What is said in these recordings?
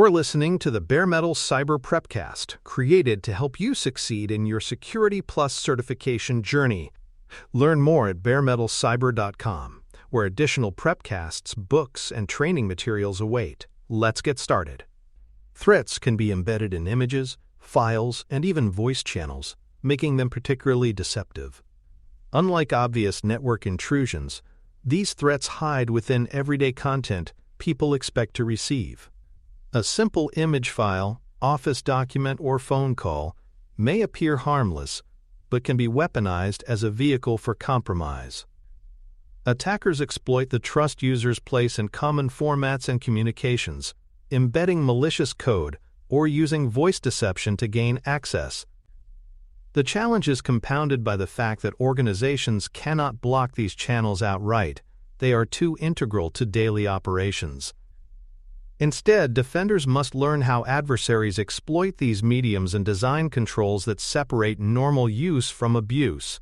You're listening to the Bare Metal Cyber Prepcast, created to help you succeed in your Security Plus certification journey. Learn more at baremetalcyber.com, where additional prepcasts, books, and training materials await. Let's get started. Threats can be embedded in images, files, and even voice channels, making them particularly deceptive. Unlike obvious network intrusions, these threats hide within everyday content people expect to receive. A simple image file, office document, or phone call may appear harmless, but can be weaponized as a vehicle for compromise. Attackers exploit the trust users place in common formats and communications, embedding malicious code or using voice deception to gain access. The challenge is compounded by the fact that organizations cannot block these channels outright. They are too integral to daily operations. Instead, defenders must learn how adversaries exploit these mediums and design controls that separate normal use from abuse.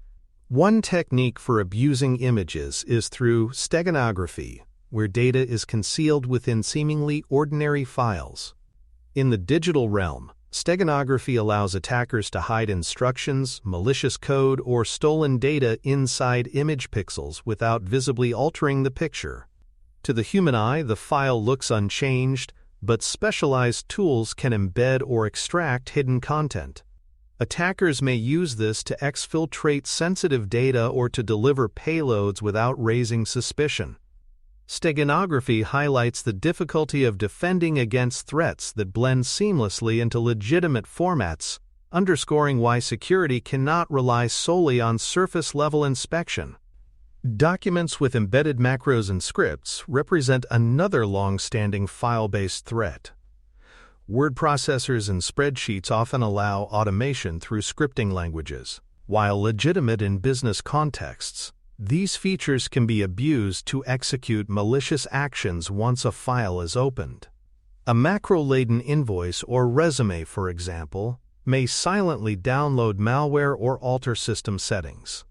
One technique for abusing images is through steganography, where data is concealed within seemingly ordinary files. In the digital realm, steganography allows attackers to hide instructions, malicious code, or stolen data inside image pixels without visibly altering the picture. To the human eye, the file looks unchanged, but specialized tools can embed or extract hidden content. Attackers may use this to exfiltrate sensitive data or to deliver payloads without raising suspicion. Steganography highlights the difficulty of defending against threats that blend seamlessly into legitimate formats, underscoring why security cannot rely solely on surface-level inspection. Documents with embedded macros and scripts represent another long-standing file-based threat. Word processors and spreadsheets often allow automation through scripting languages. While legitimate in business contexts, these features can be abused to execute malicious actions once a file is opened. A macro-laden invoice or resume, for example, may silently download malware or alter system settings.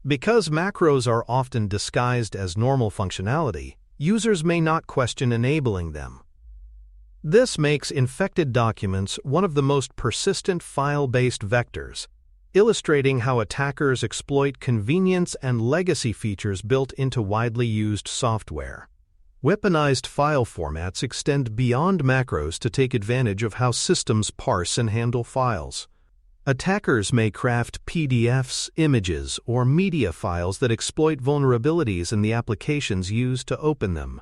Because macros are often disguised as normal functionality, users may not question enabling them. This makes infected documents one of the most persistent file-based vectors, illustrating how attackers exploit convenience and legacy features built into widely used software. Weaponized file formats extend beyond macros to take advantage of how systems parse and handle files. Attackers may craft PDFs, images, or media files that exploit vulnerabilities in the applications used to open them.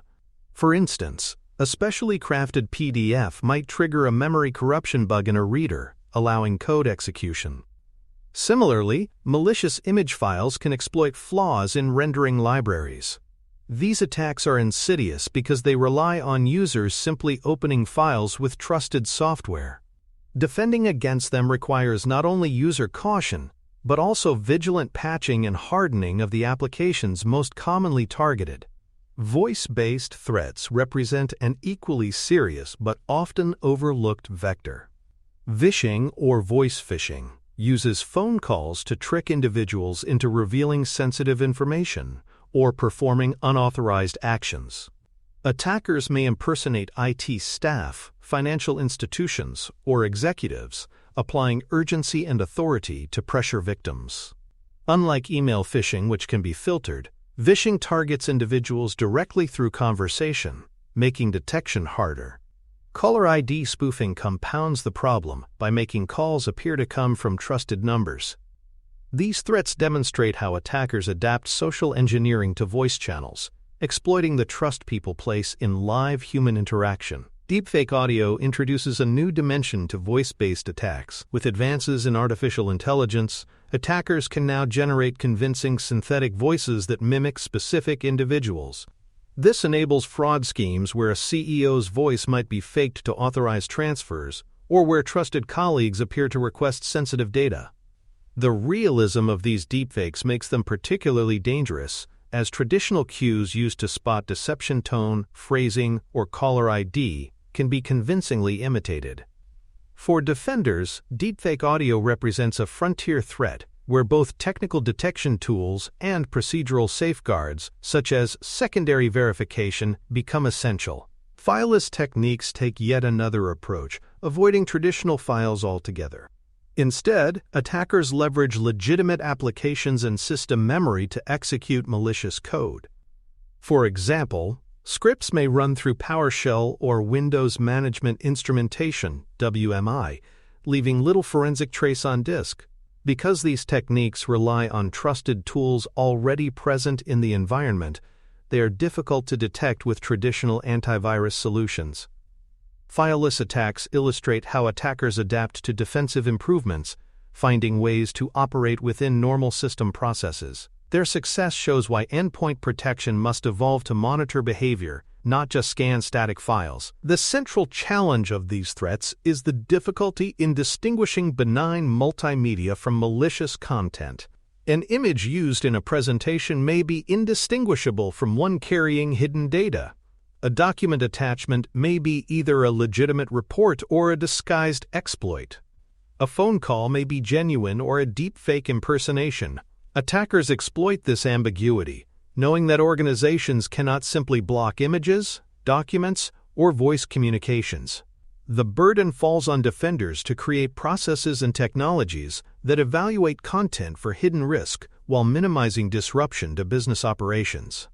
For instance, a specially crafted PDF might trigger a memory corruption bug in a reader, allowing code execution. Similarly, malicious image files can exploit flaws in rendering libraries. These attacks are insidious because they rely on users simply opening files with trusted software. Defending against them requires not only user caution, but also vigilant patching and hardening of the applications most commonly targeted. Voice-based threats represent an equally serious but often overlooked vector. Vishing or voice phishing uses phone calls to trick individuals into revealing sensitive information or performing unauthorized actions. Attackers may impersonate IT staff, financial institutions, or executives, applying urgency and authority to pressure victims. Unlike email phishing, which can be filtered, vishing targets individuals directly through conversation, making detection harder. Caller ID spoofing compounds the problem by making calls appear to come from trusted numbers. These threats demonstrate how attackers adapt social engineering to voice channels, exploiting the trust people place in live human interaction. Deepfake audio introduces a new dimension to voice-based attacks. With advances in artificial intelligence, attackers can now generate convincing synthetic voices that mimic specific individuals. This enables fraud schemes where a CEO's voice might be faked to authorize transfers, or where trusted colleagues appear to request sensitive data. The realism of these deepfakes makes them particularly dangerous, as traditional cues used to spot deception tone, phrasing, or caller ID can be convincingly imitated. For defenders, deepfake audio represents a frontier threat where both technical detection tools and procedural safeguards, such as secondary verification, become essential. Fileless techniques take yet another approach, avoiding traditional files altogether. Instead, attackers leverage legitimate applications and system memory to execute malicious code. For example, scripts may run through PowerShell or Windows Management Instrumentation (WMI), leaving little forensic trace on disk. Because these techniques rely on trusted tools already present in the environment, they are difficult to detect with traditional antivirus solutions. Fileless attacks illustrate how attackers adapt to defensive improvements, finding ways to operate within normal system processes. Their success shows why endpoint protection must evolve to monitor behavior, not just scan static files. The central challenge of these threats is the difficulty in distinguishing benign multimedia from malicious content. An image used in a presentation may be indistinguishable from one carrying hidden data. A document attachment may be either a legitimate report or a disguised exploit. A phone call may be genuine or a deepfake impersonation. Attackers exploit this ambiguity, knowing that organizations cannot simply block images, documents, or voice communications. The burden falls on defenders to create processes and technologies that evaluate content for hidden risk while minimizing disruption to business operations.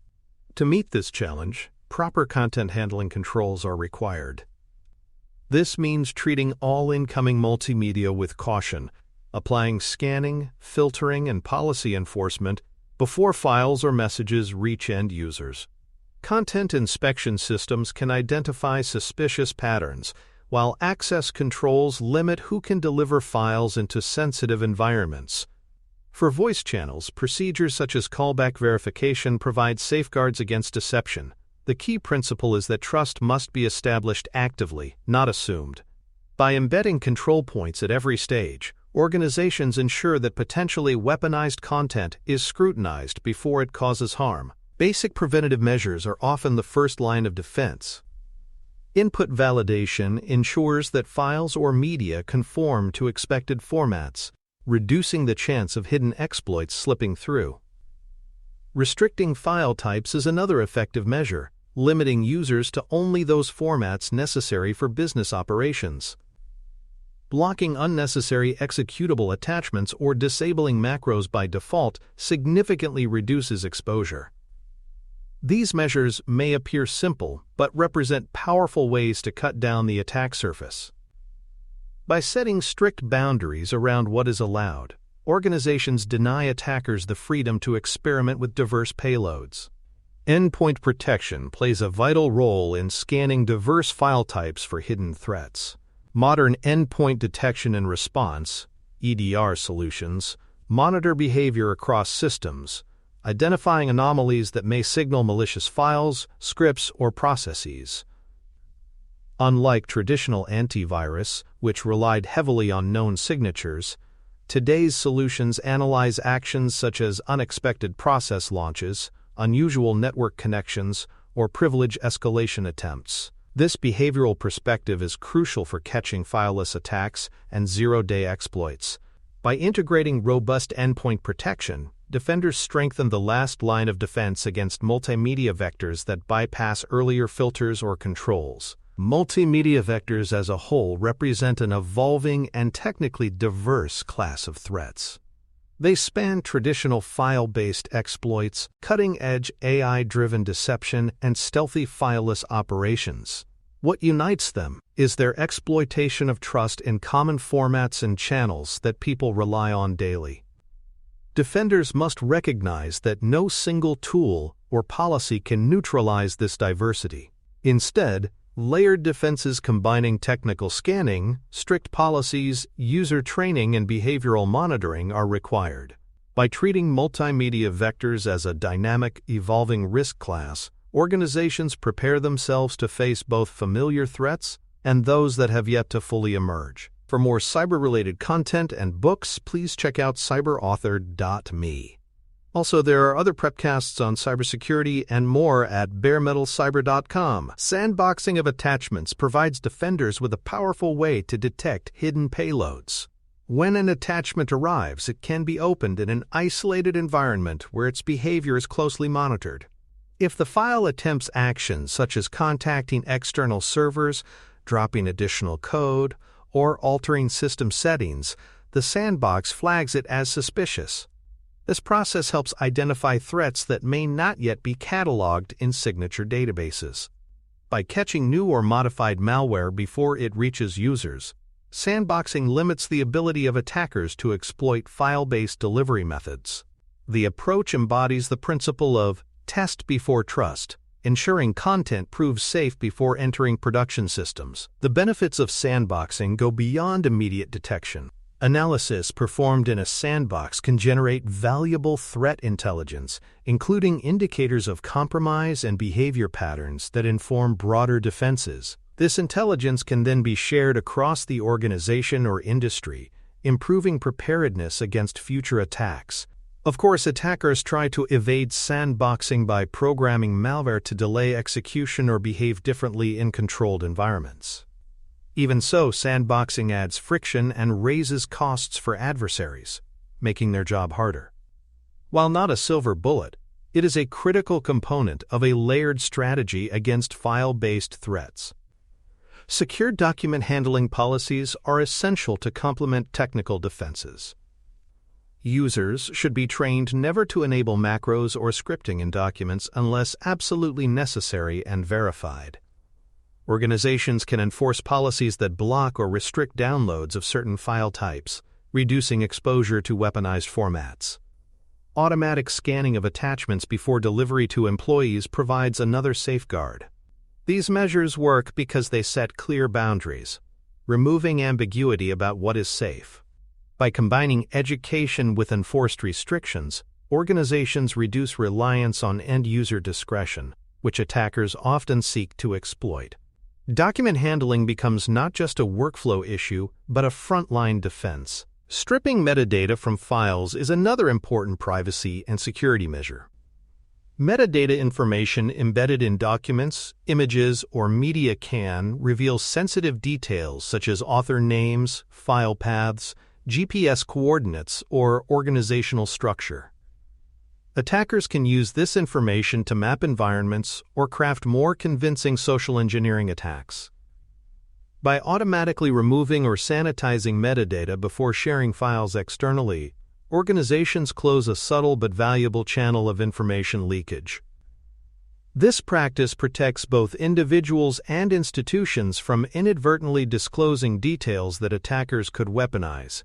To meet this challenge, proper content handling controls are required. This means treating all incoming multimedia with caution, applying scanning, filtering, and policy enforcement before files or messages reach end users. Content inspection systems can identify suspicious patterns, while access controls limit who can deliver files into sensitive environments. For voice channels, procedures such as callback verification provide safeguards against deception. The key principle is that trust must be established actively, not assumed. By embedding control points at every stage, organizations ensure that potentially weaponized content is scrutinized before it causes harm. Basic preventative measures are often the first line of defense. Input validation ensures that files or media conform to expected formats, reducing the chance of hidden exploits slipping through. Restricting file types is another effective measure, limiting users to only those formats necessary for business operations. Blocking unnecessary executable attachments or disabling macros by default significantly reduces exposure. These measures may appear simple, but represent powerful ways to cut down the attack surface. By setting strict boundaries around what is allowed, organizations deny attackers the freedom to experiment with diverse payloads. Endpoint protection plays a vital role in scanning diverse file types for hidden threats. Modern endpoint detection and response (EDR) solutions monitor behavior across systems, identifying anomalies that may signal malicious files, scripts, or processes. Unlike traditional antivirus, which relied heavily on known signatures, today's solutions analyze actions such as unexpected process launches, unusual network connections, or privilege escalation attempts. This behavioral perspective is crucial for catching fileless attacks and zero-day exploits. By integrating robust endpoint protection, defenders strengthen the last line of defense against multimedia vectors that bypass earlier filters or controls. Multimedia vectors as a whole represent an evolving and technically diverse class of threats. They span traditional file-based exploits, cutting-edge AI-driven deception, and stealthy fileless operations. What unites them is their exploitation of trust in common formats and channels that people rely on daily. Defenders must recognize that no single tool or policy can neutralize this diversity. Instead, layered defenses combining technical scanning, strict policies, user training, and behavioral monitoring are required. By treating multimedia vectors as a dynamic, evolving risk class, organizations prepare themselves to face both familiar threats and those that have yet to fully emerge. For more cyber-related content and books, please check out cyberauthor.me. Also, there are other prepcasts on cybersecurity and more at baremetalcyber.com. Sandboxing of attachments provides defenders with a powerful way to detect hidden payloads. When an attachment arrives, it can be opened in an isolated environment where its behavior is closely monitored. If the file attempts actions such as contacting external servers, dropping additional code, or altering system settings, the sandbox flags it as suspicious. This process helps identify threats that may not yet be cataloged in signature databases. By catching new or modified malware before it reaches users, sandboxing limits the ability of attackers to exploit file-based delivery methods. The approach embodies the principle of test before trust, ensuring content proves safe before entering production systems. The benefits of sandboxing go beyond immediate detection. Analysis performed in a sandbox can generate valuable threat intelligence, including indicators of compromise and behavior patterns that inform broader defenses. This intelligence can then be shared across the organization or industry, improving preparedness against future attacks. Of course, attackers try to evade sandboxing by programming malware to delay execution or behave differently in controlled environments. Even so, sandboxing adds friction and raises costs for adversaries, making their job harder. While not a silver bullet, it is a critical component of a layered strategy against file-based threats. Secure document handling policies are essential to complement technical defenses. Users should be trained never to enable macros or scripting in documents unless absolutely necessary and verified. Organizations can enforce policies that block or restrict downloads of certain file types, reducing exposure to weaponized formats. Automatic scanning of attachments before delivery to employees provides another safeguard. These measures work because they set clear boundaries, removing ambiguity about what is safe. By combining education with enforced restrictions, organizations reduce reliance on end-user discretion, which attackers often seek to exploit. Document handling becomes not just a workflow issue, but a frontline defense. Stripping metadata from files is another important privacy and security measure. Metadata information embedded in documents, images, or media can reveal sensitive details such as author names, file paths, GPS coordinates, or organizational structure. Attackers can use this information to map environments or craft more convincing social engineering attacks. By automatically removing or sanitizing metadata before sharing files externally, organizations close a subtle but valuable channel of information leakage. This practice protects both individuals and institutions from inadvertently disclosing details that attackers could weaponize.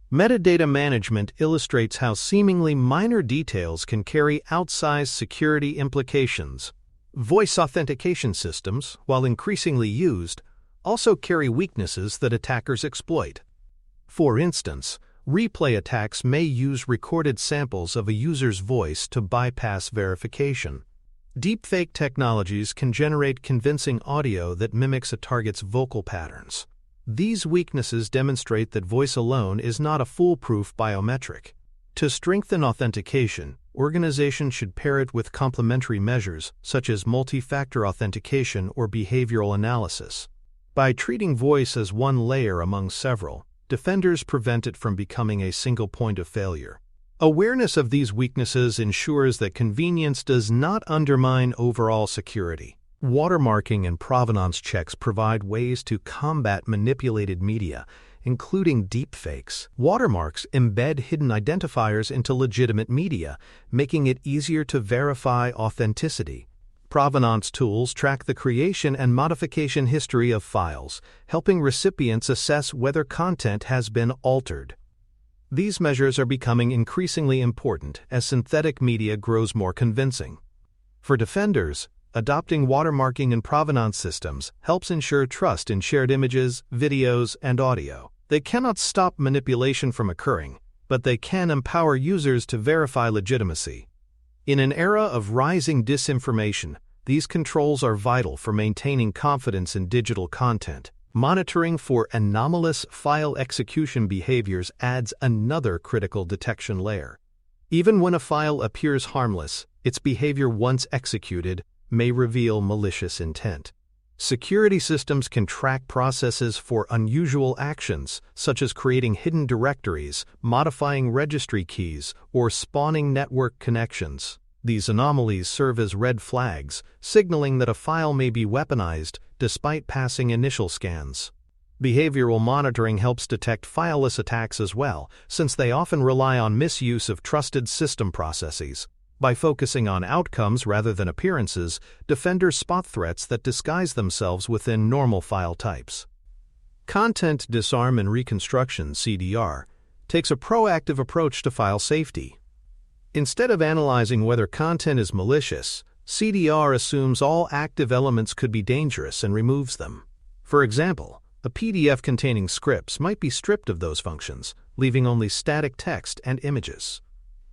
Metadata management illustrates how seemingly minor details can carry outsized security implications. Voice authentication systems, while increasingly used, also carry weaknesses that attackers exploit. For instance, replay attacks may use recorded samples of a user's voice to bypass verification. Deepfake technologies can generate convincing audio that mimics a target's vocal patterns. These weaknesses demonstrate that voice alone is not a foolproof biometric. To strengthen authentication, organizations should pair it with complementary measures such as multi-factor authentication or behavioral analysis. By treating voice as one layer among several, defenders prevent it from becoming a single point of failure. Awareness of these weaknesses ensures that convenience does not undermine overall security. Watermarking and provenance checks provide ways to combat manipulated media, including deepfakes. Watermarks embed hidden identifiers into legitimate media, making it easier to verify authenticity. Provenance tools track the creation and modification history of files, helping recipients assess whether content has been altered. These measures are becoming increasingly important as synthetic media grows more convincing. For defenders, adopting watermarking and provenance systems helps ensure trust in shared images, videos, and audio. They cannot stop manipulation from occurring, but they can empower users to verify legitimacy. In an era of rising disinformation, these controls are vital for maintaining confidence in digital content. Monitoring for anomalous file execution behaviors adds another critical detection layer. Even when a file appears harmless, its behavior once executed may reveal malicious intent. Security systems can track processes for unusual actions, such as creating hidden directories, modifying registry keys, or spawning network connections. These anomalies serve as red flags, signaling that a file may be weaponized despite passing initial scans. Behavioral monitoring helps detect fileless attacks as well, since they often rely on misuse of trusted system processes. By focusing on outcomes rather than appearances, defenders spot threats that disguise themselves within normal file types. Content Disarm and Reconstruction (CDR) takes a proactive approach to file safety. Instead of analyzing whether content is malicious, CDR assumes all active elements could be dangerous and removes them. For example, a PDF containing scripts might be stripped of those functions, leaving only static text and images.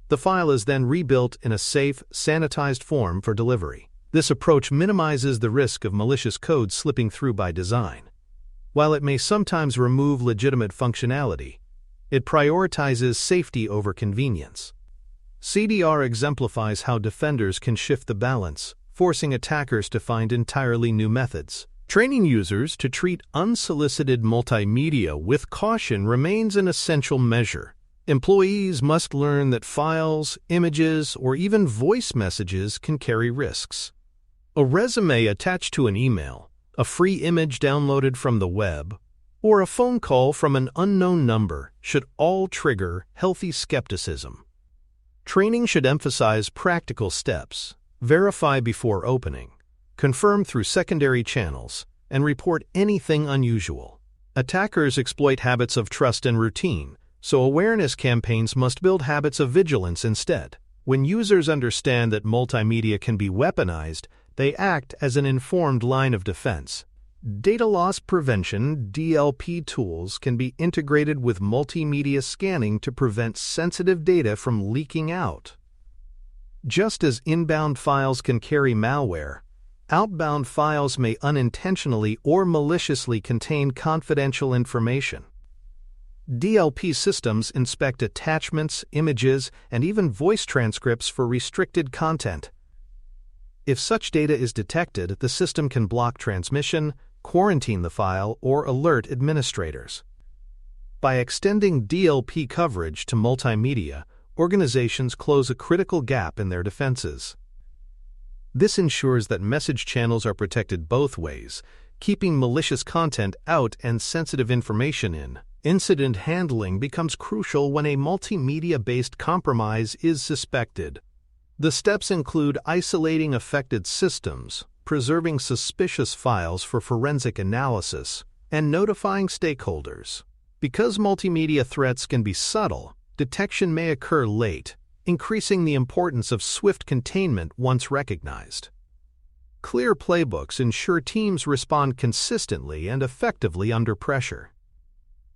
The file is then rebuilt in a safe, sanitized form for delivery. This approach minimizes the risk of malicious code slipping through by design. While it may sometimes remove legitimate functionality, it prioritizes safety over convenience. CDR exemplifies how defenders can shift the balance, forcing attackers to find entirely new methods. Training users to treat unsolicited multimedia with caution remains an essential measure. Employees must learn that files, images, or even voice messages can carry risks. A resume attached to an email, a free image downloaded from the web, or a phone call from an unknown number should all trigger healthy skepticism. Training should emphasize practical steps, verify before opening, confirm through secondary channels, and report anything unusual. Attackers exploit habits of trust and routine, so awareness campaigns must build habits of vigilance instead. When users understand that multimedia can be weaponized, they act as an informed line of defense. Data loss prevention (DLP) tools can be integrated with multimedia scanning to prevent sensitive data from leaking out. Just as inbound files can carry malware, outbound files may unintentionally or maliciously contain confidential information. DLP systems inspect attachments, images, and even voice transcripts for restricted content. If such data is detected, the system can block transmission, quarantine the file, or alert administrators. By extending DLP coverage to multimedia, organizations close a critical gap in their defenses. This ensures that message channels are protected both ways, keeping malicious content out and sensitive information in. Incident handling becomes crucial when a multimedia-based compromise is suspected. The steps include isolating affected systems, preserving suspicious files for forensic analysis, and notifying stakeholders. Because multimedia threats can be subtle, detection may occur late, increasing the importance of swift containment once recognized. Clear playbooks ensure teams respond consistently and effectively under pressure.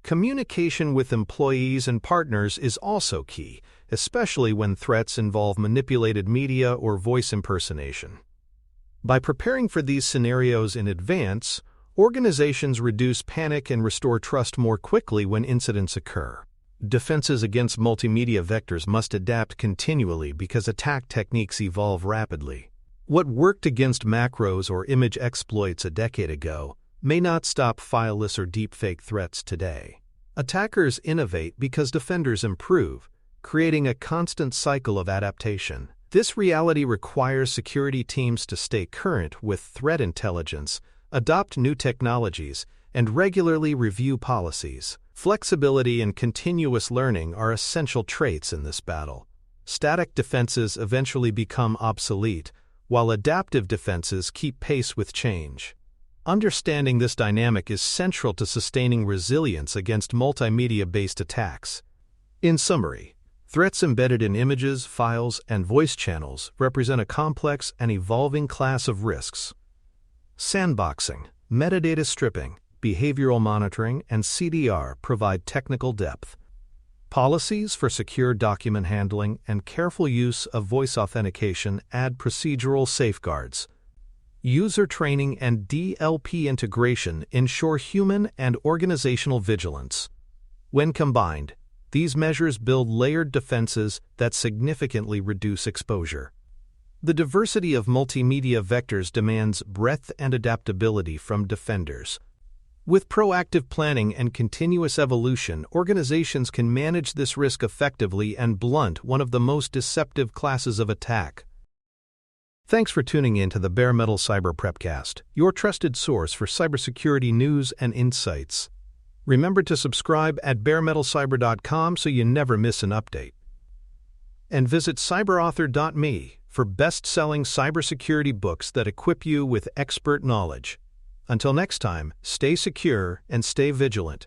Communication with employees and partners is also key, especially when threats involve manipulated media or voice impersonation. By preparing for these scenarios in advance, organizations reduce panic and restore trust more quickly when incidents occur. Defenses against multimedia vectors must adapt continually because attack techniques evolve rapidly. What worked against macros or image exploits a decade ago may not stop fileless or deepfake threats today. Attackers innovate because defenders improve, creating a constant cycle of adaptation. This reality requires security teams to stay current with threat intelligence, adopt new technologies, and regularly review policies. Flexibility and continuous learning are essential traits in this battle. Static defenses eventually become obsolete, while adaptive defenses keep pace with change. Understanding this dynamic is central to sustaining resilience against multimedia-based attacks. In summary, threats embedded in images, files, and voice channels represent a complex and evolving class of risks. Sandboxing, metadata stripping, behavioral monitoring, and CDR provide technical depth. Policies for secure document handling and careful use of voice authentication add procedural safeguards. User training and DLP integration ensure human and organizational vigilance. When combined, these measures build layered defenses that significantly reduce exposure. The diversity of multimedia vectors demands breadth and adaptability from defenders. With proactive planning and continuous evolution, organizations can manage this risk effectively and blunt one of the most deceptive classes of attack. Thanks for tuning in to the Bare Metal Cyber Prepcast, your trusted source for cybersecurity news and insights. Remember to subscribe at baremetalcyber.com so you never miss an update. And visit cyberauthor.me for best-selling cybersecurity books that equip you with expert knowledge. Until next time, stay secure and stay vigilant.